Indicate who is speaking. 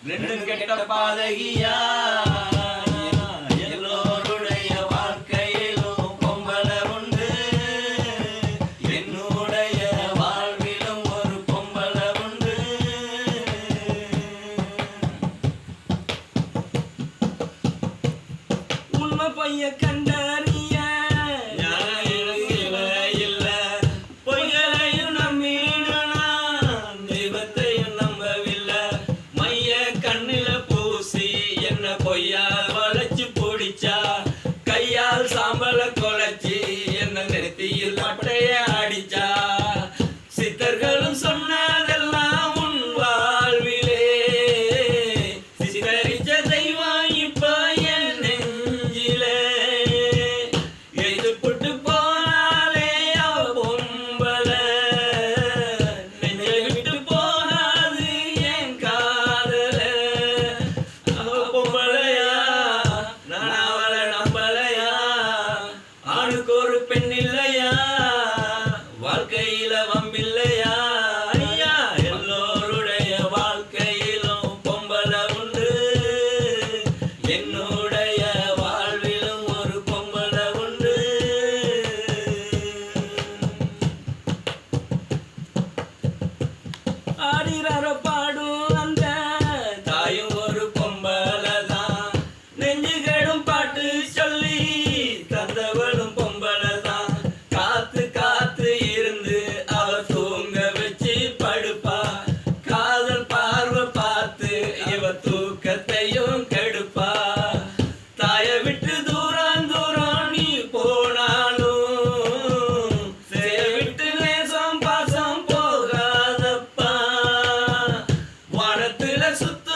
Speaker 1: ரெண்டும் கெட்ட பாதகியா எல்லோருடைய வாழ்க்கையிலும் பொம்பளை உண்டு, என்னுடைய வாழ்விலும் ஒரு பொம்பளை உண்டு. உண்மை பைய கண்டறிய பொய்யால் வளைச்சு பிடிச்சா கையால் சாம்பல கொலைச்சி என்ன நெத்தியில் பட்டைய அடிச்சா சித்தர்களும் சொன்னதெல்லாம் உன் வாழ்விலே சித்தரிச்ச தெய்வம் இப்ப என் நெஞ்சிலே எழுதுபட்டு போனாலே அவ பொம்பளை நெஞ்சை விட்டு போனாது என் காதல. ஆணுக்கு ஒரு பெண் இல்லையா, வாழ்க்கையில வம்பில்லையா ஐயா, எல்லோருடைய வாழ்க்கையிலும் பொம்பளை உண்டு, என்னுடைய வாழ்விலும் ஒரு பொம்பளை உண்டு. ஆடிறார பாடும் அந்த தாயும் ஒரு பொம்பளை தான், நெஞ்சுகளும் பாட்டு சொல்லி தந்தவளும் பொம்பளை தான். காத்து காத்து இருந்து அவ தூங்க வச்சு படுப்பா, காதல் பார்வை பார்த்து இவ தூக்கத்தையும் கெடுப்பா. தாய விட்டு தூரம் தூரம் நீ போனாலும் சேய விட்டு நேசம் பாசம் போகாதப்பா, வானத்துல சுத்த